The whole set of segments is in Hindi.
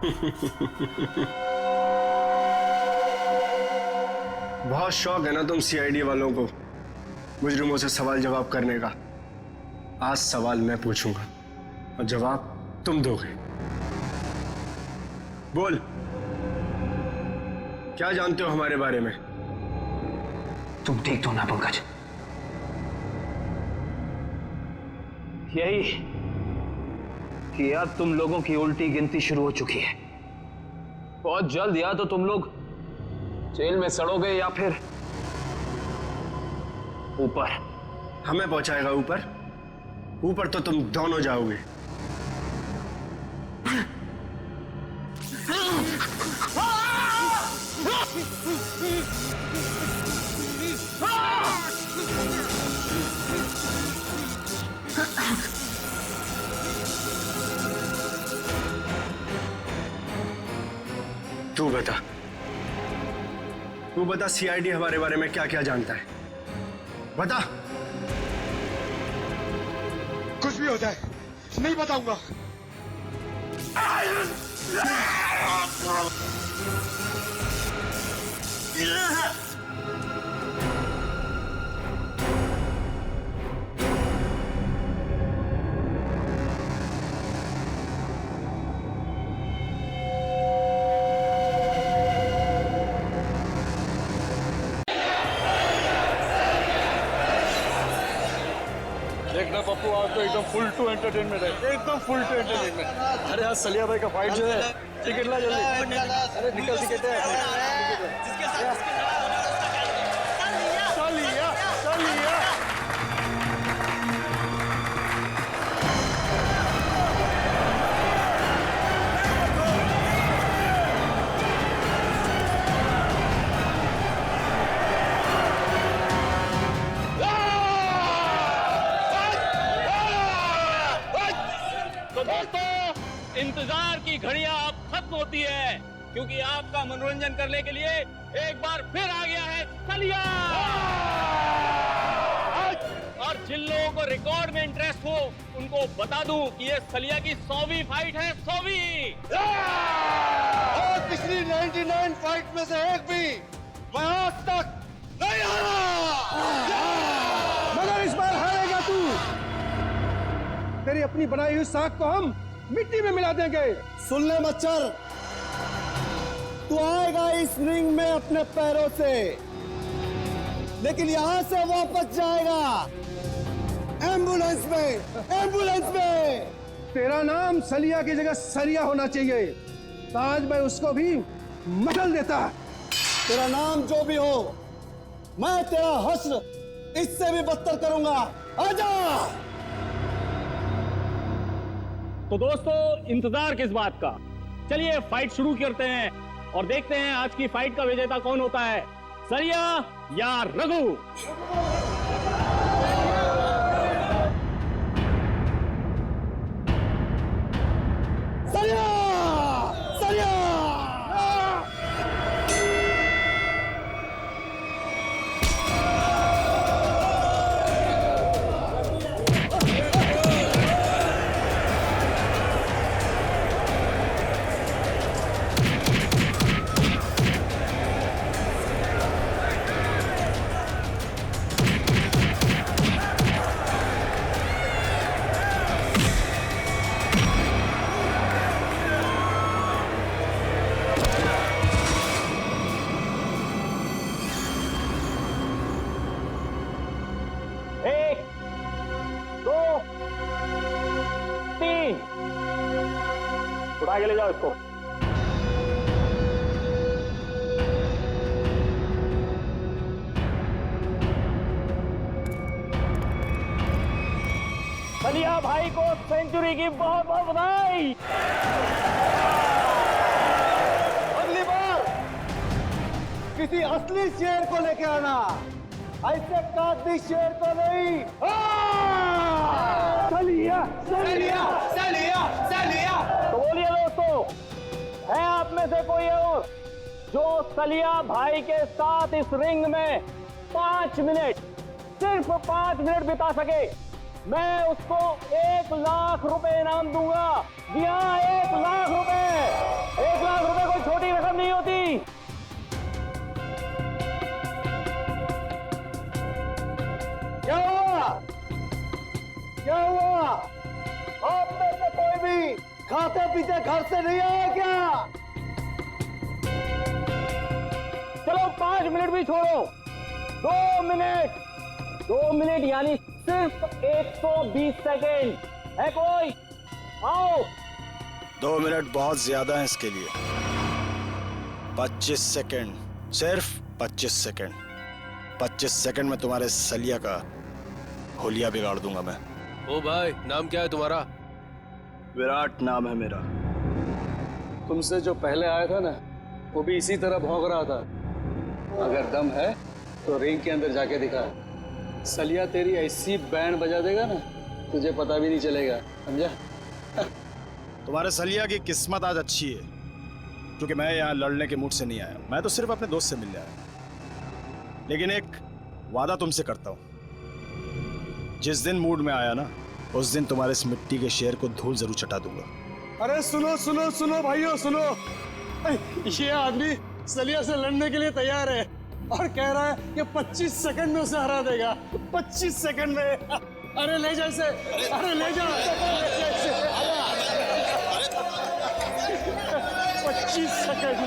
बहुत शौक है ना तुम सीआईडी वालों को मुजरिमों से सवाल जवाब करने का। आज सवाल मैं पूछूंगा और जवाब तुम दोगे। बोल, क्या जानते हो हमारे बारे में? तुम देख दो ना पंकज, यही कि अब तुम लोगों की उल्टी गिनती शुरू हो चुकी है। बहुत जल्द या तो तुम लोग जेल में सड़ोगे या फिर ऊपर। हमें पहुंचाएगा ऊपर? ऊपर तो तुम दोनों जाओगे। तू बता सीआईडी हमारे बारे में क्या क्या जानता है? बता। कुछ भी हो जाए नहीं बताऊंगा। देखना पप्पू, आज तो एकदम फुल टू एंटरटेनमेंट है, एकदम फुल टू एंटरटेनमेंट। अरे आज सलिया भाई का फाइट जो है, टिकट ला जल्दी। अरे निकल टिकट है। सलिया सलिया इंतजार की घड़ियां अब खत्म होती है, क्योंकि आपका मनोरंजन करने के लिए एक बार फिर आ गया है सलिया। और जिन लोगों को रिकॉर्ड में इंटरेस्ट हो उनको बता दूं कि ये सलिया की 100वीं फाइट है। 100वीं। और पिछली 99 फाइट में से एक भी मैं आज तक नहीं हारा, मगर इस बार हारेगा तू। तेरी अपनी बनाई हुई साख को हम मिट्टी में मिला देंगे। सुन ले मच्छर, तू आएगा इस रिंग में अपने पैरों से, लेकिन यहां से वापस जाएगा एम्बुलेंस में। एम्बुलेंस में। तेरा नाम सलिया की जगह सरिया होना चाहिए, ताज मैं उसको भी मचल देता। तेरा नाम जो भी हो, मैं तेरा हश्र इससे भी बदतर करूंगा। आजा। तो दोस्तों, इंतजार किस बात का, चलिए फाइट शुरू करते हैं और देखते हैं आज की फाइट का विजेता कौन होता है, सलिया या रघु। सलिया सलिया। उठा के ले जाओ इसको। सलिया भाई को सेंचुरी की बहुत बहुत बधाई। अगली बार किसी असली शेर को लेके आना, ऐसे काती शेर को नहीं। सलिया सलिया सलिया सलिया। तो बोलिए दोस्तों, है आप में से कोई और जो सलिया भाई के साथ इस रिंग में 5 मिनट, सिर्फ 5 मिनट बिता सके? मैं उसको 1 लाख रुपए इनाम दूंगा। जी हाँ, 1 लाख रुपए। खाते पीते घर से नहीं आया क्या? चलो 5 मिनट भी छोड़ो, 2 मिनट, 2 मिनट यानी सिर्फ 120 सेकेंड है। कोई आओ। 2 मिनट बहुत ज्यादा है इसके लिए। 25 सेकेंड, सिर्फ 25 सेकेंड। 25 सेकेंड में तुम्हारे सलिया का होलिया बिगाड़ दूंगा मैं। ओ भाई, नाम क्या है तुम्हारा? विराट नाम है मेरा। तुमसे जो पहले आया था ना, वो भी इसी तरह भौंक रहा था। अगर दम है तो रिंग के अंदर जाके दिखा। सलिया तेरी ऐसी बैंड बजा देगा ना, तुझे पता भी नहीं चलेगा, समझा? तुम्हारे सलिया की किस्मत आज अच्छी है, क्योंकि मैं यहाँ लड़ने के मूड से नहीं आया। मैं तो सिर्फ अपने दोस्त से मिलने आया। लेकिन एक वादा तुमसे करता हूँ, जिस दिन मूड में आया ना, उस दिन तुम्हारे इस मिट्टी के शेर को धूल जरूर चटा दूंगा। अरे सुनो सुनो सुनो भाइयों सुनो, ये आदमी सलिया से लड़ने के लिए तैयार है और कह रहा है कि 25 सेकंड में उसे हरा देगा। 25 सेकंड में? अरे ले जा इसे, अरे ले जा, 25 सेकंड।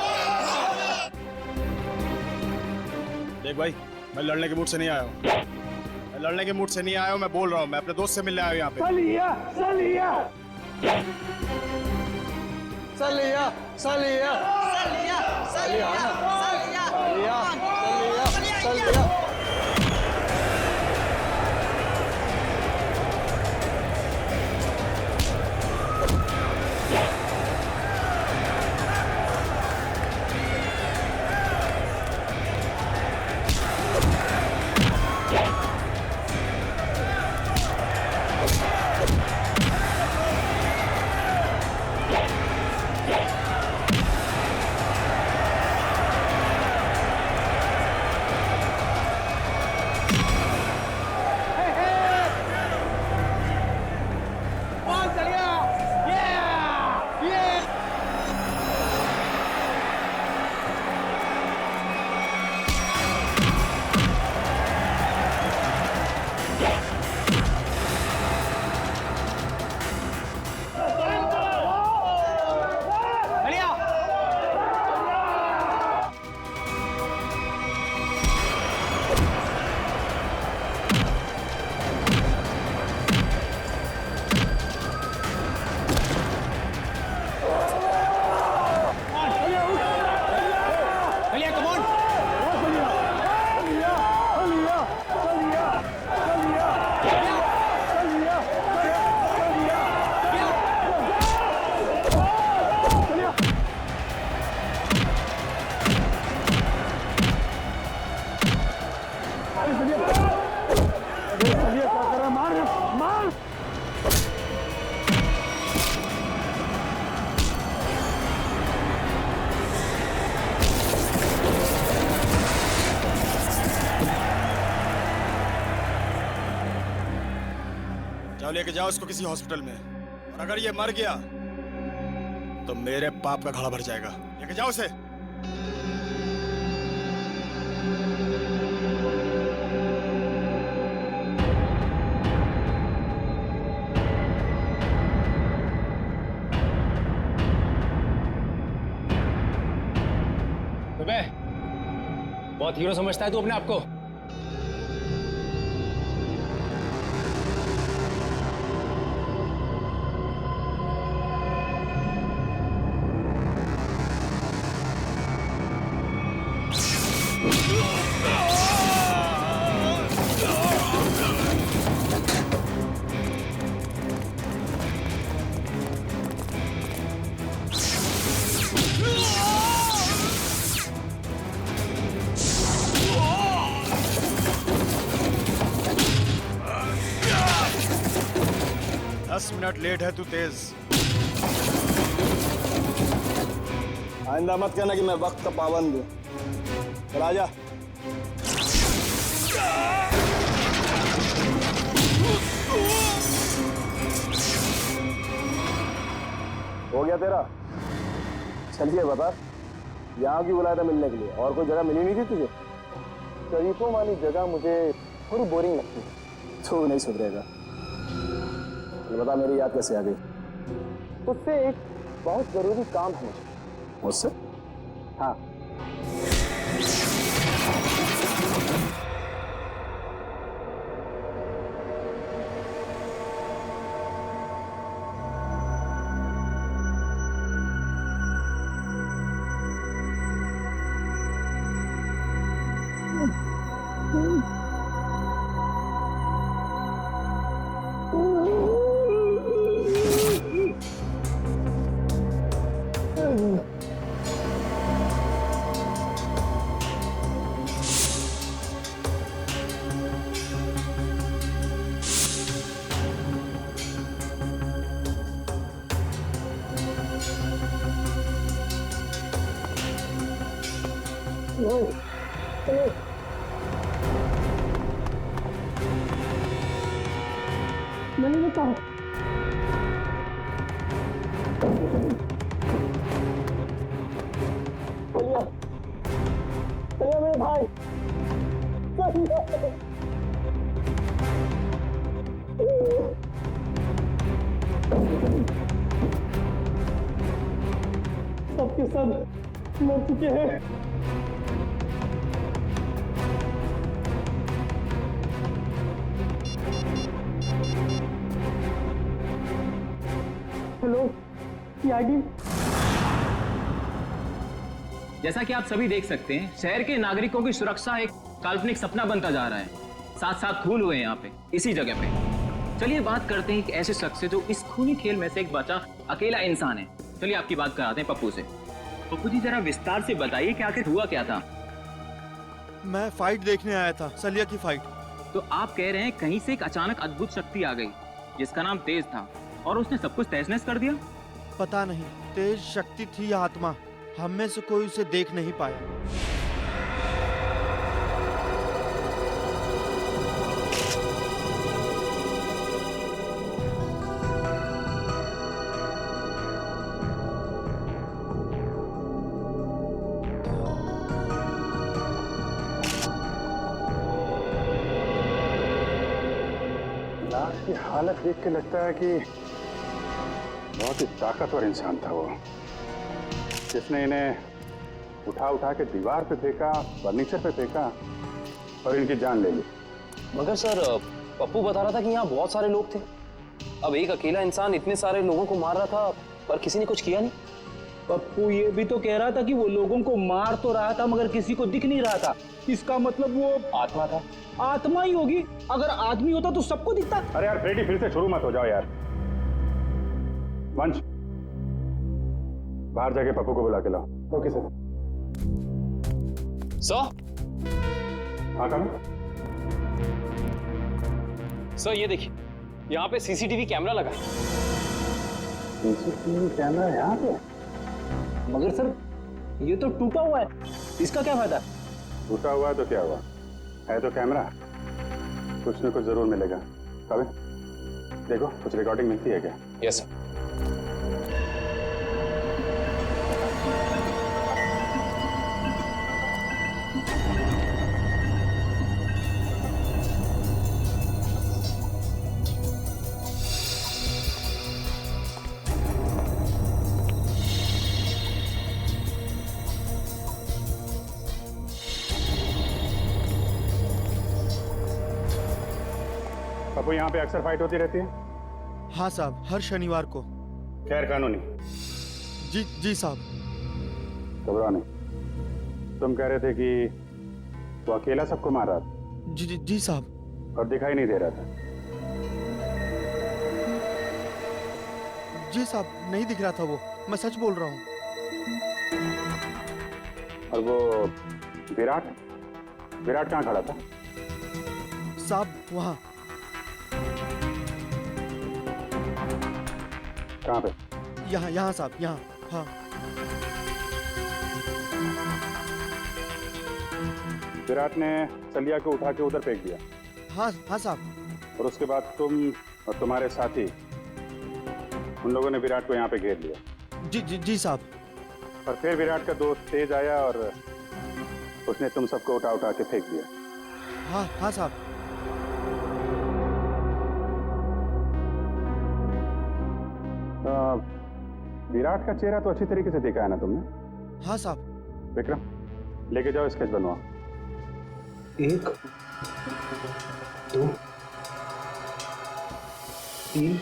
देख भाई, मैं लड़ने के मूड से नहीं आया हूँ। मैं लड़ने के मूड से नहीं आया हूँ, मैं बोल रहा हूँ। मैं अपने दोस्त से मिलने आया हूँ यहाँ पे। सलिया सलिया सलिया सलिया सलिया सलिया सलिया सलिया सलिया। जाओ लेके जाओ इसको किसी हॉस्पिटल में, और अगर ये मर गया तो मेरे पाप का घड़ा भर जाएगा। लेके जाओ उसे। बहुत हीरो समझता है तू अपने आप को। मिनट लेट है तू तेज। आइंदा मत कहना कि मैं वक्त का पाबंद हूं। चल आजा। हो गया तेरा? चलिए बता, यहाँ क्यों बुलाया था मिलने के लिए? और कोई जगह मिली नहीं थी तुझे? शरीफों वाली जगह मुझे थोड़ी बोरिंग लगती है। तू नहीं सुधरेगा। बता मेरी याद कैसे आ गई? तुझसे एक बहुत जरूरी काम है मुझे। मुझसे? हाँ। चलिए मेरे भाई, सबके सब मर चुके हैं। Hello, CID. जैसा कि आप सभी देख सकते हैं, शहर के नागरिकों की सुरक्षा एक काल्पनिक सपना बनता जा रहा है। साथ साथ खून हुए यहाँ पे, इसी जगह पे। चलिए बात करते हैं एक ऐसे शख्स से जो इस खूनी खेल में से एक बचा अकेला इंसान है। चलिए आपकी बात कराते हैं पप्पू से। पप्पू जी, जरा विस्तार से बताइए कि आखिर हुआ क्या था। मैं फाइट देखने आया था, सलिया की फाइट। तो आप कह रहे हैं कहीं से एक अचानक अद्भुत शक्ति आ गई जिसका नाम तेज था और उसने सब कुछ तहस नहस कर दिया? पता नहीं तेज शक्ति थी या आत्मा, हम में से कोई उसे देख नहीं पाया। लाश की हालत देख के लगता है कि बहुत ही ताकतवर इंसान था वो, जिसने इन्हें उठा उठा के दीवार पे फेंका, फर्नीचर पे फेंका और इनकी जान ले ली। मगर सर, पप्पू बता रहा था कि यहाँ बहुत सारे लोग थे। अब एक अकेला इंसान इतने सारे लोगों को मार रहा था पर किसी ने कुछ किया नहीं। पप्पू ये भी तो कह रहा था कि वो लोगों को मार तो रहा था मगर किसी को दिख नहीं रहा था। इसका मतलब वो आत्मा था। आत्मा ही होगी। अगर आदमी होता तो सबको दिखता। अरे यार फ्रेडी, फिर से शुरू मत हो जाओ यार। वंश, बाहर जाके पप्पू को बुला के लाओ। Okay sir. सर, हाँ करो। सर ये देखिए, यहाँ पे सीसीटीवी कैमरा लगा है। सीसीटीवी कैमरा यहाँ पे? मगर सर ये तो टूटा हुआ है, इसका क्या फायदा? टूटा हुआ है तो क्या हुआ, है तो कैमरा, कुछ न कुछ जरूर मिलेगा। कभी देखो कुछ रिकॉर्डिंग मिलती है क्या? Yes sir. पप्पू, यहाँ पे अक्सर फाइट होती रहती है? हाँ साहब, हर शनिवार को। खैर कानूनी? जी साहब। घबराओ नहीं। तुम कह रहे थे कि वो अकेला सबको मार रहा था? जी साहब। और दिखाई नहीं दे रहा था? जी साहब, नहीं दिख रहा था वो, मैं सच बोल रहा हूँ। और वो विराट कहाँ खड़ा था? साहब वहाँ। कहाँ पे? यहाँ साहब, यहाँ। हाँ। विराट ने सलिया को उठा के उधर फेंक दिया? हाँ साहब। और उसके बाद तुम और तुम्हारे साथी, उन लोगों ने विराट को यहाँ पे घेर लिया? जी साहब। और फिर विराट का दोस्त तेज आया और उसने तुम सबको उठा उठा के फेंक दिया? हाँ साहब। विराट का चेहरा तो अच्छी तरीके से देखा है ना तुमने? हाँ साहब। विक्रम, लेके जाओ, स्केच बनवाओ। 1 2 3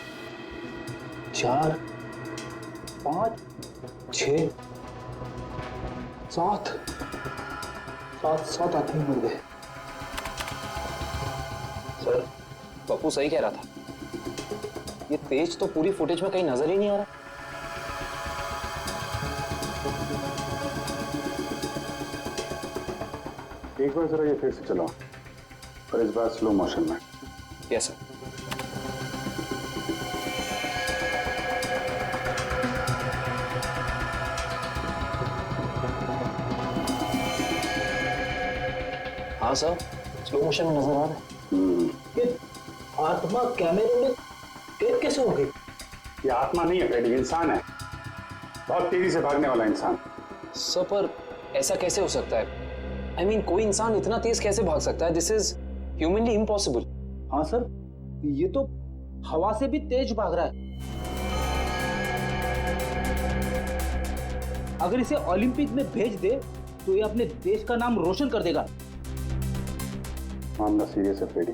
4 5 6 7 आदमी मर गए। सर, पप्पू सही कह रहा था, ये तेज तो पूरी फुटेज में कहीं नजर ही नहीं आ रहा। एक बार जरा ये फिर से चलाओ, और इस बार स्लो मोशन में। Yes sir. हाँ सर, स्लो मोशन में नजर आ रहा है। ये आत्मा कैमरे में कैद कैसे हो गई? ये आत्मा नहीं है फ्रेडी, इंसान है, बहुत तेजी से भागने वाला इंसान। सर पर ऐसा कैसे हो सकता है? I mean, कोई इंसान इतना तेज कैसे भाग सकता है? This is humanly impossible. हाँ सर, ये तो हवा से भी तेज भाग रहा है। अगर इसे ओलंपिक में भेज दे तो ये अपने देश का नाम रोशन कर देगा। मामला सीरियस है फ्रेडी,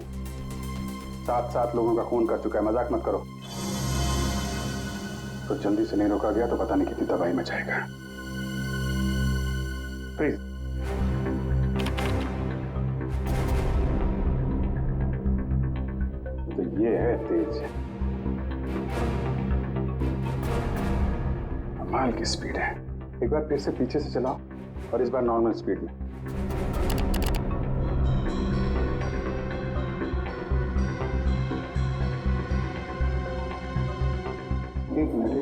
7 लोगों का खून कर चुका है, मजाक मत करो। तो जल्दी से नहीं रोका गया तो पता नहीं कितनी तबाही मचाएगा। प्लीज। तो ये है तेज, कमाल की स्पीड है। एक बार फिर से पीछे से चलाओ, और इस बार नॉर्मल स्पीड में। एक मिनट,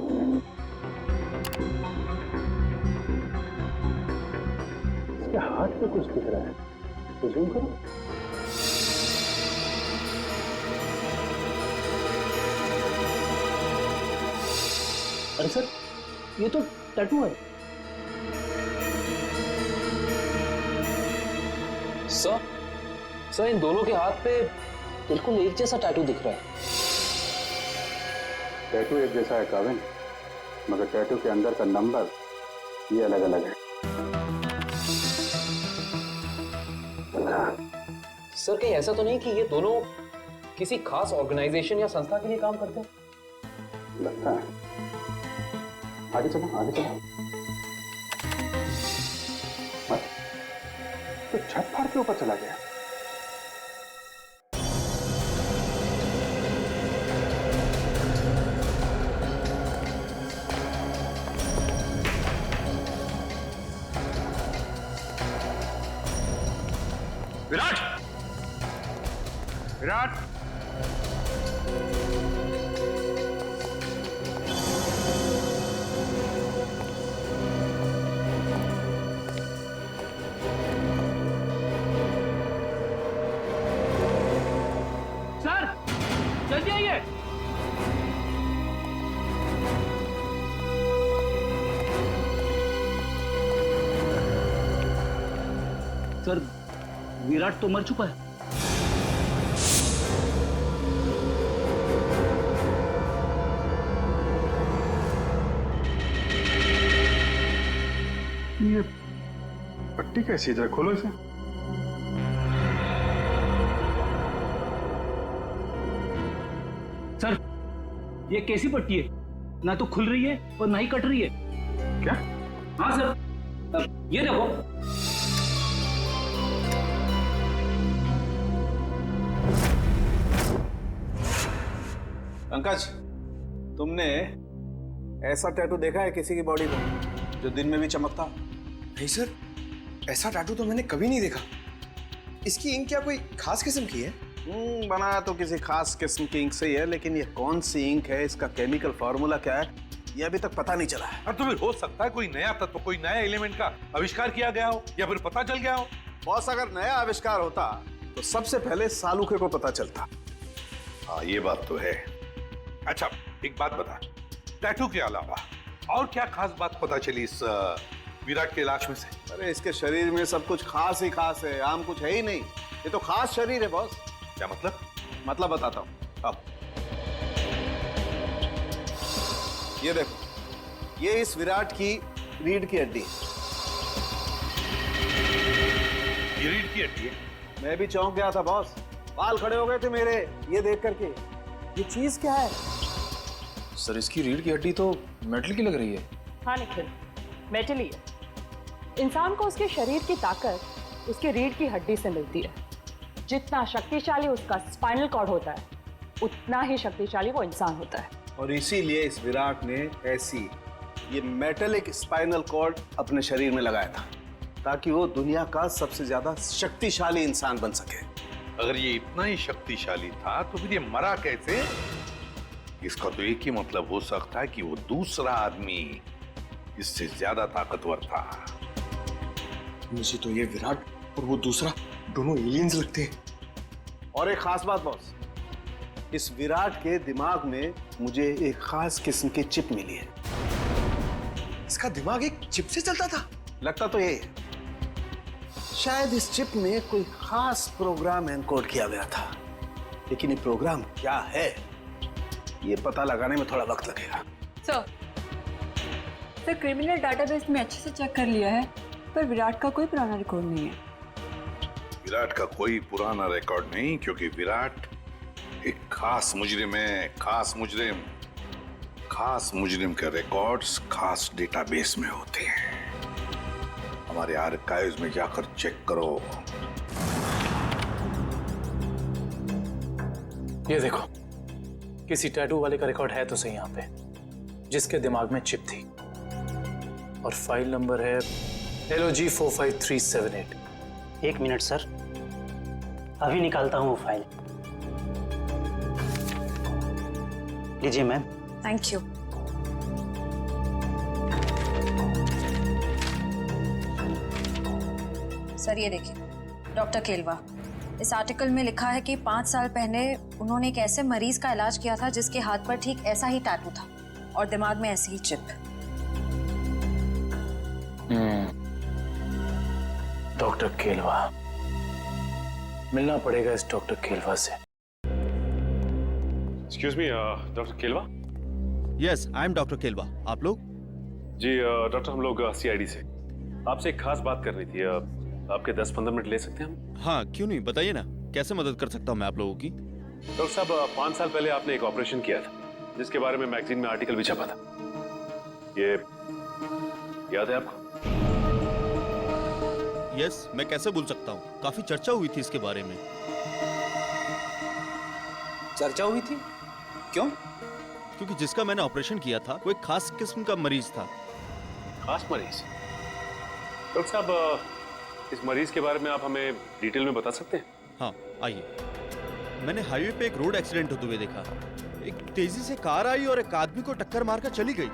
इसके हाथ पे कुछ दिख रहा है, तो जूम करो। अरे सर, ये तो टैटू है। सर, इन दोनों के हाथ पे बिल्कुल एक जैसा टैटू दिख रहा है। टैटू एक जैसा है काविन, मगर टैटू के अंदर का नंबर ये अलग अलग है। सर, कहीं ऐसा तो नहीं कि ये दोनों किसी खास ऑर्गेनाइजेशन या संस्था के लिए काम करते हैं? लगता है। आगे चलो, आगे चलो। मत, तो छत फाड़ के ऊपर चला गया। विराट! विराट! सर, जल्दी आइए। सर, विराट तो मर चुका है। ये पट्टी कैसी है? खोलो इसे। सर, ये कैसी पट्टी है? ना तो खुल रही है और ना ही कट रही है। क्या? हाँ सर, ये देखो। पंकज, तुमने ऐसा टैटू देखा है किसी की बॉडी पर जो दिन में भी चमकता? नहीं सर, ऐसा टैटू तो मैंने कभी नहीं देखा। इसकी इंक क्या कोई खास किस्म की है? बनाया तो किसी खास किस्म की इंक से ही है, लेकिन ये कौन सी इंक है, इसका केमिकल फॉर्मूला क्या है, ये अभी तक पता नहीं चला है। अब तो फिर हो सकता है कोई नया तत्व, कोई नया एलिमेंट का आविष्कार किया गया हो, या फिर पता चल गया हो। बॉस, अगर नया आविष्कार होता तो सबसे पहले सालूखे को पता चलता। हाँ, ये बात तो है। अच्छा, एक बात बता, टैटू के अलावा और क्या खास बात पता चली इस विराट के लाश में से? अरे, इसके शरीर में सब कुछ खास ही खास है, आम कुछ है ही नहीं। ये तो खास शरीर है बॉस। क्या मतलब? मतलब बताता हूँ। अब ये देखो, ये इस विराट की रीढ़ की हड्डी है। ये रीढ़ की हड्डी है? मैं भी चौंक गया था बॉस, बाल खड़े हो गए थे मेरे ये देख करके। ये चीज क्या है? सर इसकी रीढ़ की हड्डी तो मेटल की लग रही है। हाँ निखिल, मेटल ही है। इंसान को उसके शरीर की ताकत उसके रीढ़ की हड्डी से मिलती है। जितना शक्तिशाली उसका स्पाइनल कॉर्ड होता है, उतना ही शक्तिशाली वो इंसान होता है। और इसीलिए इस विराट ने ऐसी ये मेटलिक स्पाइनल कॉर्ड अपने शरीर में लगाया था, ताकि वो दुनिया का सबसे ज्यादा शक्तिशाली इंसान बन सके। अगर ये इतना ही शक्तिशाली था तो फिर ये मरा कैसे? इसका तो एक ही मतलब हो सकता है कि वो दूसरा आदमी इससे ज्यादा ताकतवर था। मुझे तो ये विराट और वो दूसरा दोनों एलियंस लगते हैं। और एक खास बात बॉस, इस विराट के दिमाग में मुझे एक खास किस्म की चिप मिली है। इसका दिमाग एक चिप से चलता था? लगता तो यही है। शायद इस चिप में कोई खास प्रोग्राम एनकोड किया गया था, लेकिन ये प्रोग्राम क्या है ये पता लगाने में थोड़ा वक्त लगेगा। सर क्रिमिनल डाटाबेस में अच्छे से चेक कर लिया है, पर विराट का कोई पुराना रिकॉर्ड नहीं है। विराट का कोई पुराना रिकॉर्ड नहीं, क्योंकि विराट एक खास मुजरिम है। खास मुजरिम के रिकॉर्ड्स खास डेटाबेस में होते हैं। हमारे आर्काइव्स में जाकर चेक करो। ये देखो, किसी टैटू वाले का रिकॉर्ड है तो सही यहाँ पे, जिसके दिमाग में चिप थी, और फाइल नंबर है LOG 45378। एक मिनट सर, अभी निकालता हूँ वो फाइल। लीजिए मैम। Thank you. सर ये देखिए, डॉक्टर केलवा, इस आर्टिकल में लिखा है कि 5 साल पहले उन्होंने एक ऐसे मरीज का इलाज किया था जिसके हाथ पर ठीक ऐसा ही टैटू था और दिमाग में ऐसी ही चिप। डॉक्टर केलवा, मिलना पड़ेगा इस डॉक्टर केलवा से। Excuse me, doctor Kelwa. Yes, I am doctor Kelwa. आप लोग? जी डॉक्टर, हम लोग CID से आपसे एक खास बात करनी थी। आपके 10-15 मिनट ले सकते हैं हम? हाँ, क्यों नहीं, बताइए ना, कैसे मदद कर सकता हूँ मैं आप लोगों की? डॉक्टर साहब, 5 साल पहले आपने एक ऑपरेशन किया था, जिसके बारे में मैगजीन में आर्टिकल भी छपा था। ये याद है आपको? यस, मैं कैसे भूल सकता हूँ, काफी चर्चा हुई थी इसके बारे में। चर्चा हुई थी? क्यों? क्योंकि जिसका मैंने ऑपरेशन किया था वो एक खास किस्म का मरीज था। खास मरीज? डॉक्टर साहब, इस मरीज के बारे में आप हमें डिटेल में बता सकते हैं? हाँ, आइए। मैंने हाईवे पे एक रोड एक्सीडेंट होते हुए देखा। एक तेजी से कार आई और एक आदमी को टक्कर मारकर चली गई।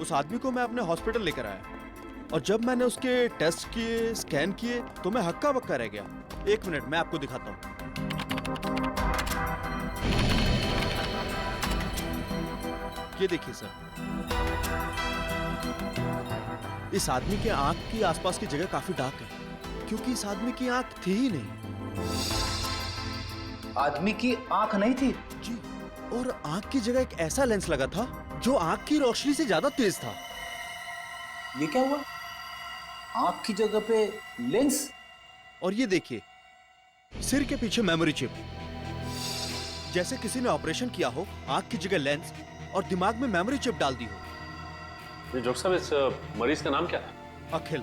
उस आदमी को मैं अपने हॉस्पिटल लेकर आया, और जब मैंने उसके टेस्ट किए, स्कैन किए, तो मैं हक्का बक्का रह गया। एक मिनट, मैं आपको दिखाता हूँ। ये देखिए सर, इस आदमी के आंख की आसपास की जगह काफी डार्क है, क्योंकि इस आदमी की आंख थी ही नहीं। आदमी की आंख नहीं थी? जी, और आंख की जगह एक ऐसा लेंस लगा था जो आंख की रोशनी से ज्यादा तेज था। ये क्या हुआ? आंख की जगह पे लेंस? और ये देखिए, सिर के पीछे मेमोरी चिप। जैसे किसी ने ऑपरेशन किया हो, आंख की जगह लेंस और दिमाग में मेमोरी चिप डाल दी हो। डॉक्टर साहब, इस मरीज का नाम क्या था? अखिल।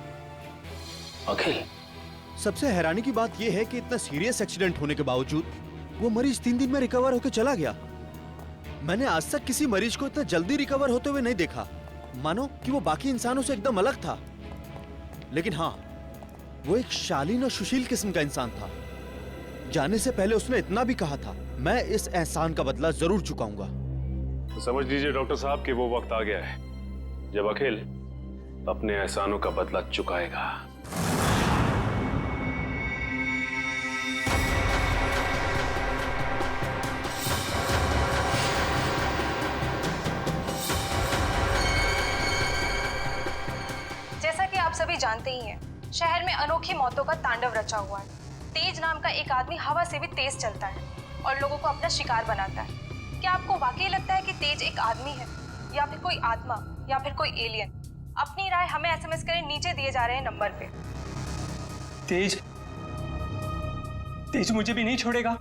अखिल? सबसे हैरानी की बात यह है कि इतना सीरियस एक्सीडेंट होने के बावजूद वो मरीज 3 दिन में रिकवर होकर चला गया। मैंने आज तक किसी मरीज को इतना जल्दी रिकवर होते हुए नहीं देखा, मानो कि वो बाकी इंसानों से एकदम अलग था। लेकिन हाँ, वो एक शालीन और सुशील किस्म का इंसान था। जाने से पहले उसने इतना भी कहा था, मैं इस एहसान का बदला जरूर चुकाऊंगा। तो समझ लीजिए डॉक्टर साहब कि वो वक्त आ गया है जब अखिल अपने एहसानों का बदला चुकाएगा। जैसा कि आप सभी जानते ही हैं, शहर में अनोखी मौतों का तांडव रचा हुआ है। तेज नाम का एक आदमी हवा से भी तेज चलता है और लोगों को अपना शिकार बनाता है। क्या आपको वाकई लगता है कि तेज एक आदमी है या फिर कोई आत्मा या फिर कोई एलियन। अपनी राय हमें एसएमएस करें, नीचे दिए जा रहे हैं नंबर पे। तेज तेज मुझे भी नहीं छोड़ेगा।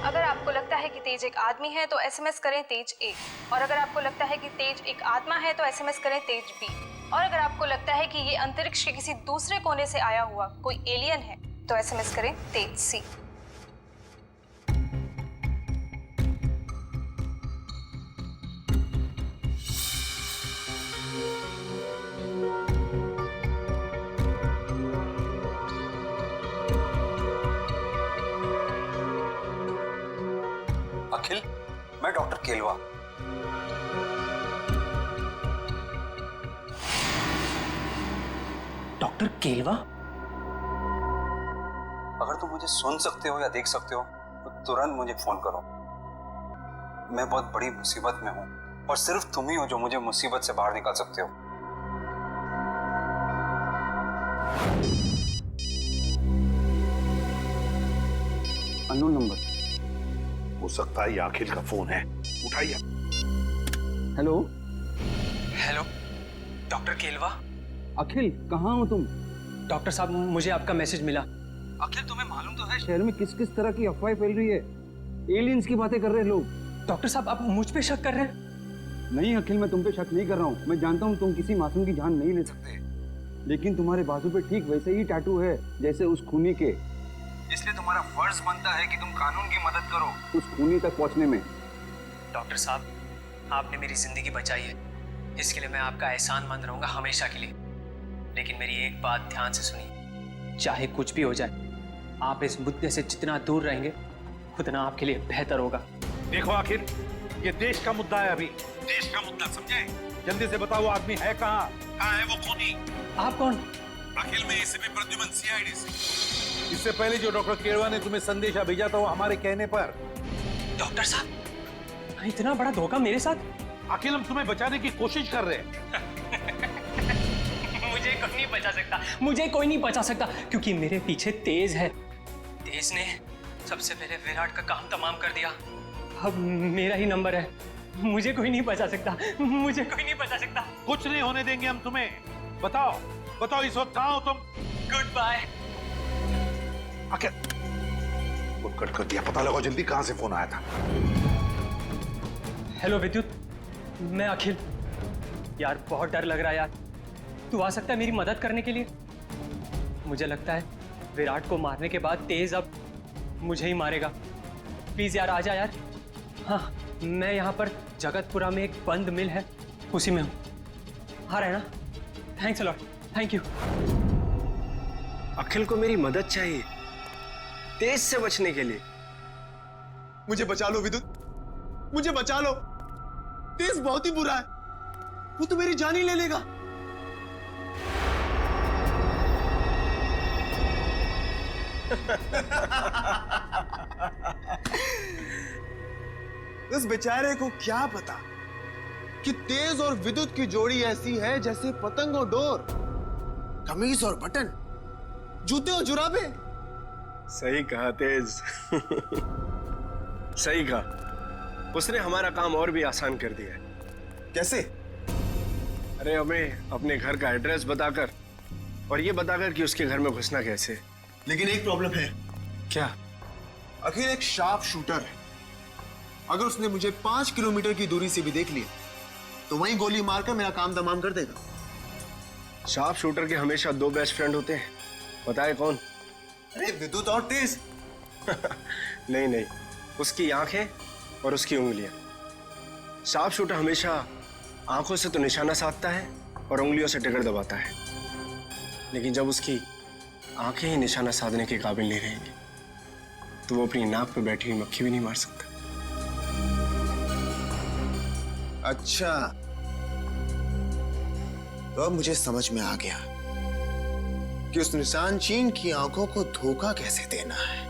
अगर आपको लगता है कि तेज एक आदमी है तो एसएमएस करें तेज 1, और अगर आपको लगता है कि तेज एक आत्मा है तो एसएमएस करें तेज B, और अगर आपको लगता है कि ये अंतरिक्ष के किसी दूसरे कोने से आया हुआ कोई एलियन है तो एसएमएस करें तेज C। अखिल, मैं डॉक्टर केलवा। डॉक्टर केलवा? अगर तुम मुझे सुन सकते हो या देख सकते हो तो तुरंत मुझे फोन करो। मैं बहुत बड़ी मुसीबत में हूं और सिर्फ तुम ही हो जो मुझे मुसीबत से बाहर निकाल सकते हो। अननोन नंबर हो सकता है, ये अखिल का फोन है, उठाइए। Hello hello, doctor Kelwa? Akhil, कहाँ हो तुम? डॉक्टर साहब, मुझे आपका मैसेज मिला। अखिल, तुम्हें मालूम तो है शहर में किस किस तरह की अफवाहें फैल रही है। एलियंस की बातें कर रहे हैं लोग। डॉक्टर साहब, आप मुझ पे शक कर रहे हैं? नहीं अखिल, मैं तुम पे शक नहीं कर रहा हूँ। मैं जानता हूँ तुम किसी मासूम की जान नहीं ले सकते, लेकिन तुम्हारे बाजू पे ठीक वैसे ही टैटू है जैसे उस खूनी के। इसलिए तुम्हारा फर्ज बनता है कि तुम कानून की मदद करो उस खूनी तक पहुंचने में। डॉक्टर साहब, आपने मेरी जिंदगी बचाई है, इसके लिए मैं आपका एहसानमंद रहूंगा हमेशा के लिए। लेकिन मेरी एक बात ध्यान से सुनिए, चाहे कुछ भी हो जाए, आप इस मुद्दे से जितना दूर रहेंगे उतना आपके लिए बेहतर होगा। देखो अखिल, ये देश का मुद्दा है, अभी देश का मुद्दा, समझे? जल्दी से बताओ, आदमी है कहाँ है वो खूनी? आप कौन? अखिल, में एसीपी प्रद्युमन, सीआईडी से। इससे पहले जो डॉक्टर केरवा ने तुम्हें संदेशा भेजा था वो हमारे कहने पर। डॉक्टर साहब, इतना बड़ा धोखा मेरे साथ? अखिल, हम तुम्हें बचाने की कोशिश कर रहे हैं। मुझे कोई नहीं बचा सकता, मुझे कोई नहीं बचा सकता, क्योंकि मेरे पीछे तेज है। तेज ने सबसे पहले विराट का काम तमाम कर दिया। अब मेरा ही नंबर है, मुझे कोई नहीं बचा सकता, मुझे कोई नहीं बचा सकता। कुछ नहीं होने देंगे हम तुम्हें। बताओ बताओ, इस वक्त कहाँ हो तुम? Good bye. Akhil, phone cut कर दिया, पता लगाओ जल्दी कहाँ से फोन आया था। हेलो विद्युत, मैं अखिल। यार बहुत डर लग रहा है यार, तू आ सकता है मेरी मदद करने के लिए? मुझे लगता है विराट को मारने के बाद तेज अब मुझे ही मारेगा। प्लीज यार, आ जा यार। हाँ, मैं यहाँ पर जगतपुरा में एक बंद मिल है, उसी में हूँ। आ रहा है ना? Thanks a lot, thank you. Akhil को मेरी मदद चाहिए तेज से बचने के लिए। मुझे बचा लो विद्युत, मुझे बचा लो। तेज बहुत ही बुरा है, वो तो मेरी जान ही ले लेगा। उस बेचारे को क्या पता कि तेज और विद्युत की जोड़ी ऐसी है जैसे पतंग और डोर, कमीज और बटन, जूते और जुराबे। सही कहा तेज। सही कहा, उसने हमारा काम और भी आसान कर दिया है। कैसे? अरे हमें अपने घर का एड्रेस बताकर और ये बताकर कि उसके घर में घुसना कैसे। लेकिन एक प्रॉब्लम है। क्या? अखिल एक शार्प शूटर है। अगर उसने मुझे 5 किलोमीटर की दूरी से भी देख लिया तो वहीं गोली मारकर मेरा काम तमाम कर देगा। शार्प शूटर के हमेशा 2 बेस्ट फ्रेंड होते हैं, बताए कौन? अरे विद्युत और तेज। नहीं नहीं, उसकी आंखें और उसकी उंगलियां। शार्प शूटर हमेशा आंखों से तो निशाना साधता है और उंगलियों से ट्रिगर दबाता है, लेकिन जब उसकी आंखें ही निशाना साधने के काबिल नहीं रहेंगी तो वो अपनी नाक पे बैठी हुई मक्खी भी नहीं मार सकता। अच्छा, तो अब मुझे समझ में आ गया कि उस निशान चीन की आंखों को धोखा कैसे देना है।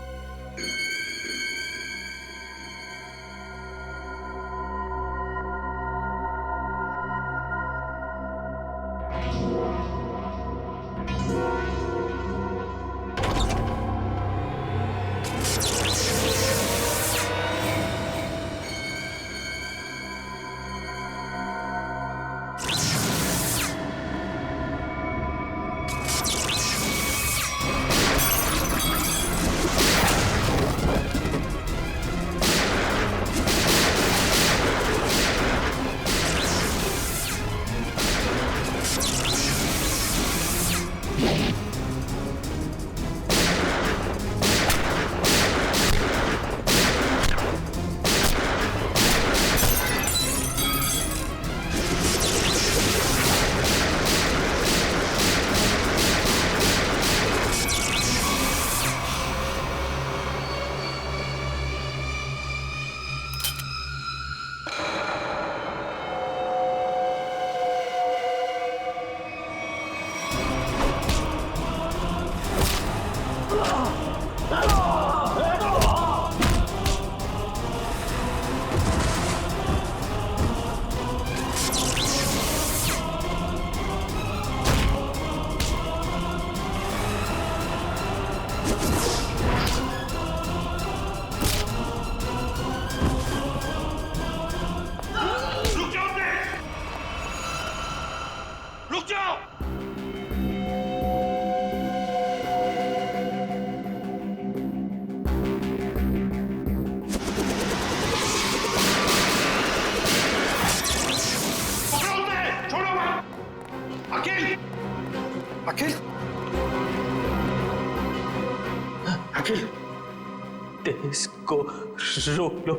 उसको रोक लो,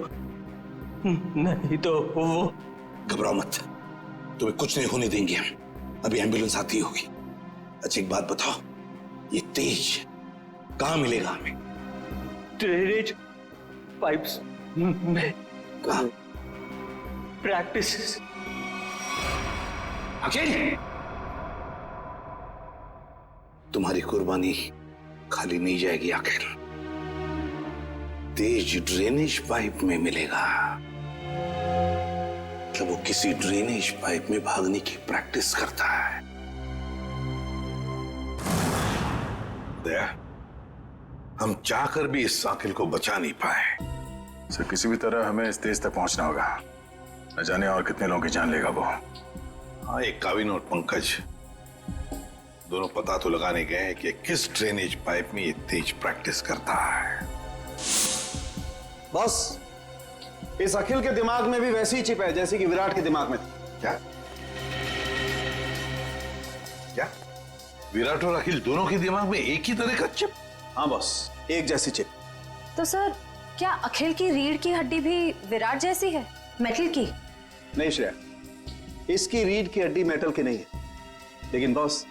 नहीं तो वो। घबराओ मत, तुम्हें कुछ नहीं होने देंगे हम। अभी एम्बुलेंस आती होगी। अच्छा एक बात बताओ, ये तेज कहाँ मिलेगा हमें? ड्रेनेज पाइप्स में। कहाँ? प्रैक्टिस। अकेले तुम्हारी कुर्बानी खाली नहीं जाएगी आखिर। तेज ड्रेनेज पाइप में मिलेगा, मतलब वो किसी ड्रेनेज पाइप में भागने की प्रैक्टिस करता है। दया, हम चाहकर भी इस साकिल को बचा नहीं पाए। सर किसी भी तरह हमें इस तेज तक पहुंचना होगा। न जाने और कितने लोगों की जान लेगा वो। हाँ, एक काविन और पंकज दोनों पता तो लगाने गए हैं कि किस ड्रेनेज पाइप में ये तेज प्रैक्टिस करता है। बॉस, इस अखिल के दिमाग में भी वैसी ही चिप है जैसी कि विराट के दिमाग में थी। क्या? क्या? विराट और अखिल दोनों के दिमाग में एक ही तरह का चिप? हाँ बॉस, एक जैसी चिप। तो सर, क्या अखिल की रीढ़ की हड्डी भी विराट जैसी है, मेटल की? नहीं श्रेया, इसकी रीढ़ की हड्डी मेटल की नहीं है। लेकिन बॉस,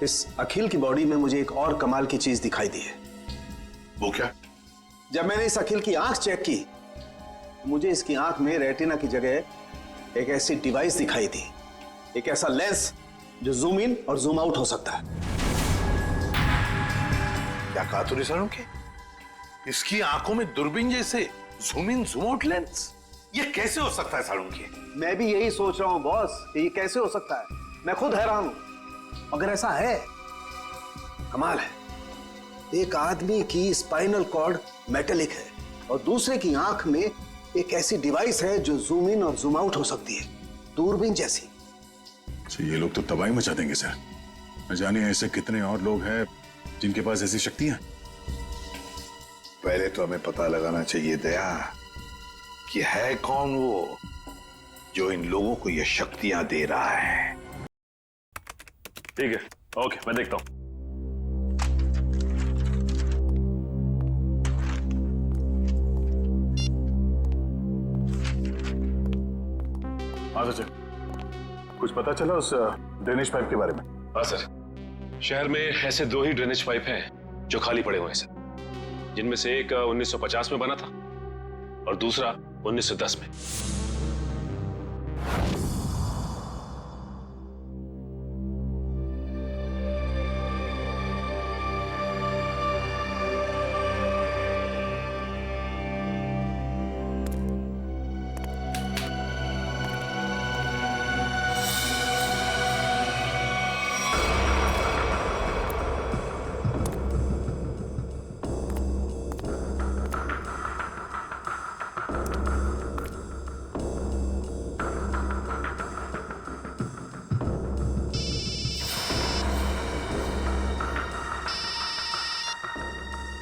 इस अखिल की बॉडी में मुझे एक और कमाल की चीज दिखाई दी है। वो क्या? जब मैंने इस अखिल की आंख चेक की, मुझे इसकी आंख में रेटिना की जगह एक ऐसी डिवाइस दिखाई दी, एक ऐसा लेंस जो जूम इन और जूम आउट हो सकता है। क्या कहा तूने सर के? इसकी आंखों में दूरबीन जैसे zoom in zoom out lens? ये कैसे हो सकता है सालुंकी? मैं भी यही सोच रहा हूं बॉस, कि ये कैसे हो सकता है। मैं खुद हैरान हूं। अगर ऐसा है, कमाल है। एक आदमी की स्पाइनल कॉर्ड मेटेलिक है और दूसरे की आंख में एक ऐसी डिवाइस है जो जूम इन और जूम आउट हो सकती है, दूरबीन जैसी। तो ये लोग तो तबाही मचा देंगे सर। न जाने ऐसे कितने और लोग हैं जिनके पास ऐसी शक्तियां। पहले तो हमें पता लगाना चाहिए दया कि है कौन वो जो इन लोगों को ये शक्तियां दे रहा है। ठीक है, ओके, मैं देखता हूं। हाँ सर, कुछ पता चला उस ड्रेनेज पाइप के बारे में? हाँ सर, शहर में ऐसे 2 ही ड्रेनेज पाइप हैं जो खाली पड़े हुए हैं सर, जिनमें से एक 1950 में बना था और दूसरा 1910 में।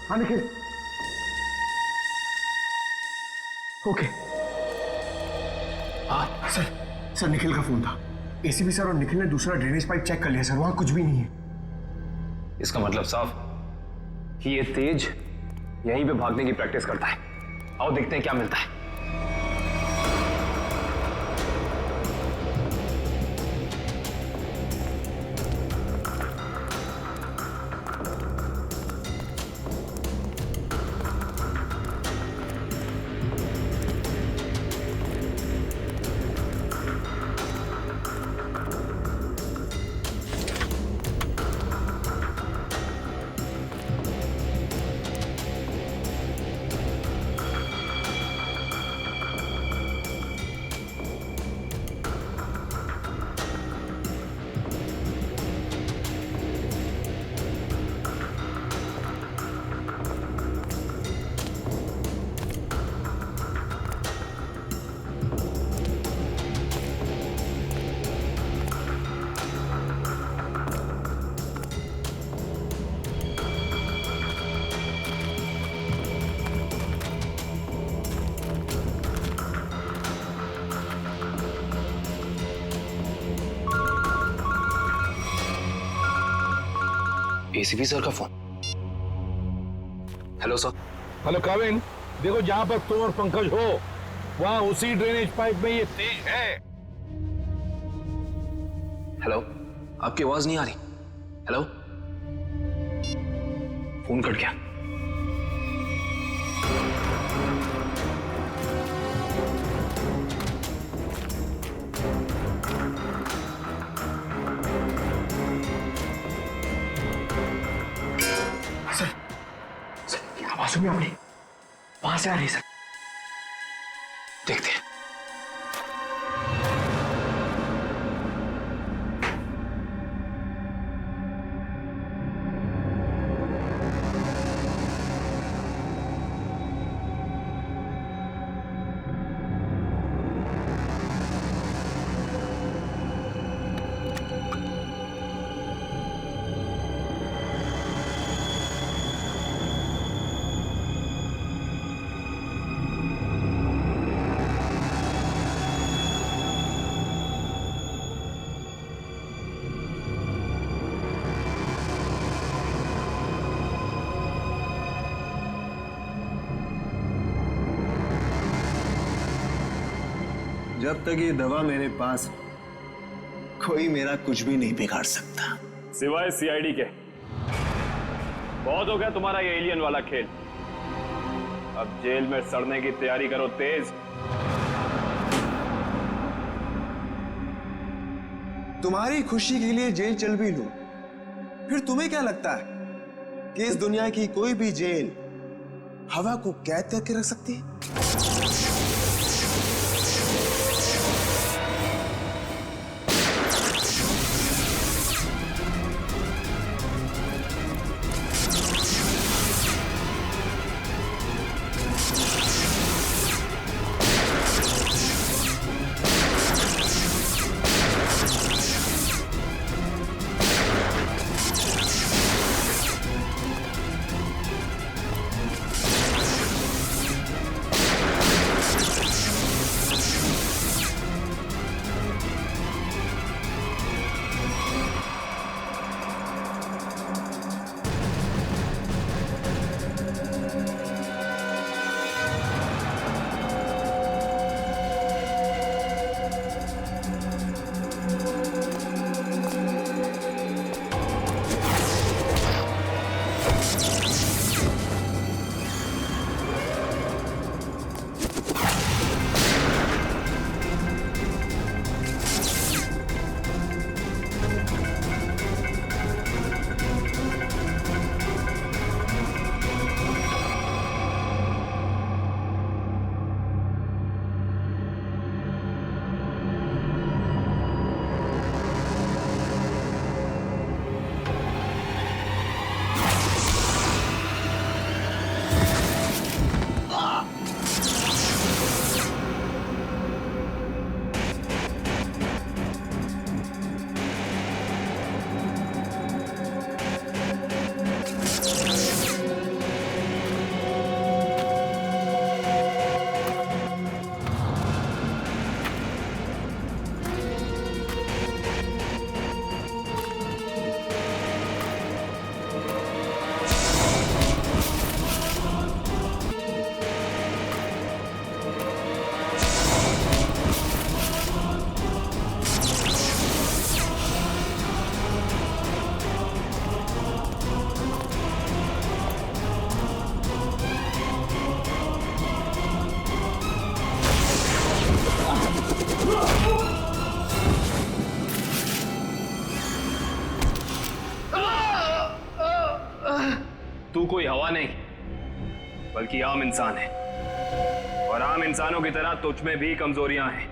हाँ निखिल, ओके। हाँ सर निखिल का फोन था। एसीपी सर और निखिल ने दूसरा ड्रेनेज पाइप चेक कर लिया सर, वहां कुछ भी नहीं है। इसका मतलब साफ कि ये तेज यहीं पे भागने की प्रैक्टिस करता है। आओ देखते हैं क्या मिलता है। एसीपी सर का फोन। Hello sir. हेलो काविन, देखो जहां पर तुम और पंकज हो वहां उसी ड्रेनेज पाइप में ये तेज है। हेलो, आपकी आवाज नहीं आ रही। हेलो, फोन कट गया। सर, आवाज में अपनी वहां से आ रही। सर, देखते हैं। जब तक ये दवा मेरे पास है, कोई मेरा कुछ भी नहीं बिगाड़ सकता। सिवाय सीआईडी के। बहुत हो गया तुम्हारा ये एलियन वाला खेल। अब जेल में सड़ने की तैयारी करो तेज। तुम्हारी खुशी के लिए जेल चल भी लूं, फिर तुम्हें क्या लगता है कि इस दुनिया की कोई भी जेल हवा को कैद करके रख सकती है? तू कोई हवा नहीं बल्कि आम इंसान है, और आम इंसानों की तरह तुझ में भी कमजोरियां हैं।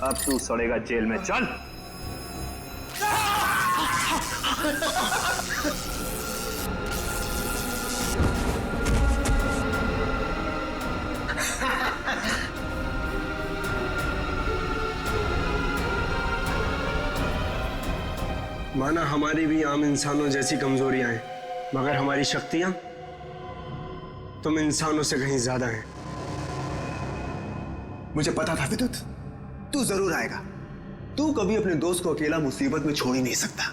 अब तू सड़ेगा जेल में। चल। माना हमारी भी आम इंसानों जैसी कमजोरियां हैं, मगर हमारी शक्तियां तुम इंसानों से कहीं ज्यादा हैं। मुझे पता था विद्युत, तू जरूर आएगा। तू कभी अपने दोस्त को अकेला मुसीबत में छोड़ ही नहीं सकता।